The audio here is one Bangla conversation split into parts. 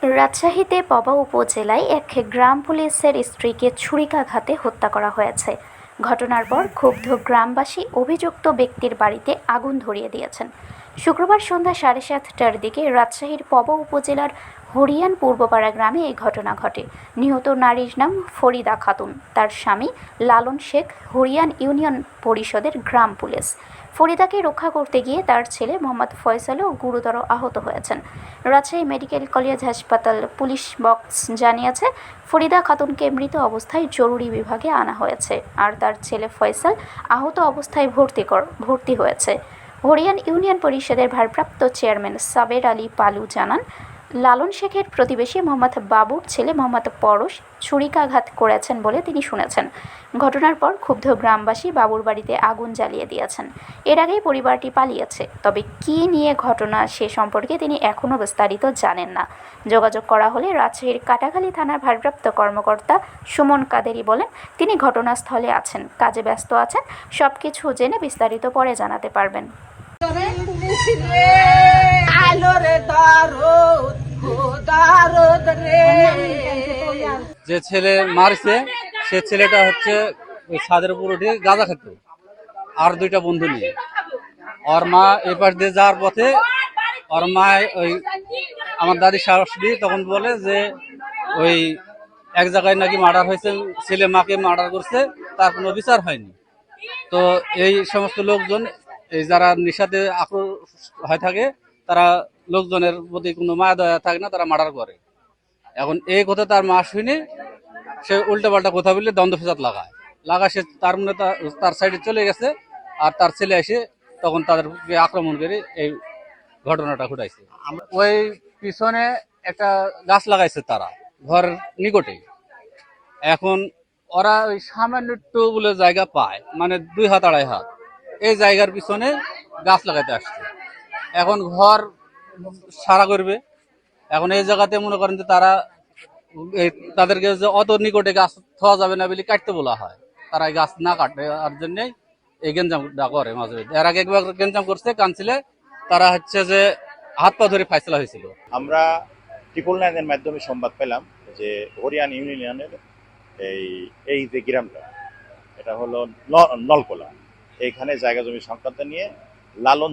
রাজশাহীতে পবা উপজেলায় এক গ্রাম পুলিশের স্ত্রীকে ছুরিকাঘাতে হত্যা করা হয়েছে। ঘটনার পর ক্ষুব্ধ গ্রামবাসী অভিযুক্ত ব্যক্তির বাড়িতে আগুন ধরিয়ে দিয়েছেন। শুক্রবার সন্ধ্যা 7:30টার দিকে রাজশাহীর পবা উপজেলার হরিয়ান পূর্বপাড়া গ্রামে এই ঘটনা ঘটে। নিহত নারীর নাম ফরিদা খাতুন, তার স্বামী লালন শেখ হরিয়ান ইউনিয়ন পরিষদের গ্রাম পুলিশ। ফরিদাকে রক্ষা করতে গিয়ে তার ছেলে মোহাম্মদ ফয়সালও গুরুতর আহত হয়েছেন। রাজশাহী মেডিকেল কলেজ হাসপাতাল পুলিশ বক্স জানিয়েছে, ফরিদা খাতুনকে মৃত অবস্থায় জরুরি বিভাগে আনা হয়েছে, আর তার ছেলে ফয়সাল আহত অবস্থায় ভর্তি হয়েছে। হরিয়ান ইউনিয়ন পরিষদের ভারপ্রাপ্ত চেয়ারম্যান সাবের আলী পালু জানান, লালন শেখের প্রতিবেশী মোহাম্মদ বাবুর ছেলে মোহাম্মদ পরশ ছুরিকাঘাত করেছেন বলে তিনি শুনেছেন। ঘটনার পর ক্ষুব্ধ গ্রামবাসী বাবুর বাড়িতে আগুন জ্বালিয়ে দিয়েছেন। এর আগেই পরিবারটি পালিয়েছে, তবে কী নিয়ে ঘটনা সে সম্পর্কে তিনি এখনও বিস্তারিত জানেন না। যোগাযোগ করা হলে রাজশাহীর কাটাখালী থানার ভারপ্রাপ্ত কর্মকর্তা সুমন কাদেরি বলেন, তিনি ঘটনাস্থলে আছেন, কাজে ব্যস্ত আছেন, সব কিছু জেনে বিস্তারিত পরে জানাতে পারবেন। যে ছেলে মারছে সে ছেলেটা হচ্ছে ওই ছাদের উপর উঠে গাঁজা খেত আর দুইটা বন্ধু নিয়ে। ওর মা এই পাশ দিয়ে যাওয়ার পথে ওর মা ওই আমার দাদি শাশুড়ি তখন বলে যে ওই এক জায়গায় নাকি মার্ডার হয়েছে, ছেলে মাকে মার্ডার করছে, তার কোনো বিচার হয়নি। তো এই সমস্ত লোকজন, এই যারা নেশাতে আক্রোশ হয়ে থাকে, তারা লোকজনের প্রতি কোনো মায়া দয়া থাকে না, তারা মার্ডার করে। এখন এই কথা তার মা শুনে সে উল্টা পাল্টা কথা বললে দ্বন্দ্ব ফেসাদ লাগায় সে তার মনে তার সাইডে চলে গেছে, আর তার ছেলে এসে তখন তাদেরকে আক্রমণ করে এই ঘটনাটা ঘটাইছে। ওই পিছনে একটা গাছ লাগাইছে তারা ঘরের নিকটে। এখন ওরা ওই সামান্য একটু বলে জায়গা পায়, মানে 2 হাত 2.5 হাত, এই জায়গার পিছনে গাছ লাগাইতে আসছে। এখন ঘর সারা করবে। এখন এই জায়গাতে মনে করেন যে তারা তাদেরকে যে অত নিকটে গাছ থাওয়া যাবে না বলে কাটতে বলা হয়, তারা এই গাছ না কাটে, আর জন্যই এই গেঞ্জামটা করে মাঝে মাঝে। এর আগে একবার গেঞ্জাম করছে কানছিলে, তারা হচ্ছে যে হাত পা ধরে ফাইসলা হয়েছিল। আমরা 999-এর মাধ্যমে সংবাদ পেলাম যে হরিয়ান ইউনিয়নের এই যে গ্রামটা, এটা হলো নলকোলা, এইখানে জায়গা জমি সংক্রান্ত নিয়ে লালন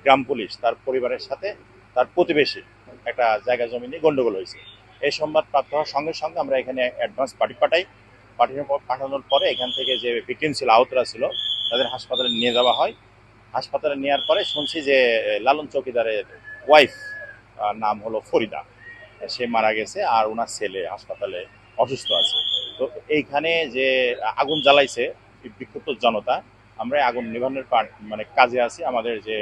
গ্রাম পুলিশ তার পরিবারের সাথে তার প্রতিবেশী একটা জায়গা জমি নিয়ে গন্ডগোল হয়েছে। এই সংবাদ প্রাপ্ত হওয়ার সঙ্গে সঙ্গে আমরা এখানে অ্যাডভান্স পাঠানোর পরে এখান থেকে যে ভিকটিম ছিল, আহতরা ছিল, তাদের হাসপাতালে নিয়ে যাওয়া হয়। হাসপাতালে নেওয়ার পরে শুনছি যে লালন চৌকিদারের ওয়াইফ, নাম হলো ফরিদা, সে মারা গেছে, আর ওনার ছেলে হাসপাতালে অসুস্থ আছে। তো এইখানে যে আগুন জ্বালাইছে বিক্ষুব্ধ জনতা, আমরা আগুন নিভানোর মানে কাজে আছি। আমাদের যে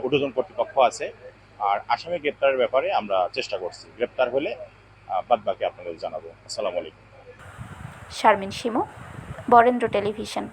ঊর্ধ্বতন কর্তৃপক্ষ আছে, আর আসামি গ্রেপ্তারের ব্যাপারে আমরা চেষ্টা করছি। গ্রেপ্তার হলে বাদবাকি আপনাদের জানাবো। আসসালামু আলাইকুম। শারমিন শিমু, বরেন্দ্র টেলিভিশন।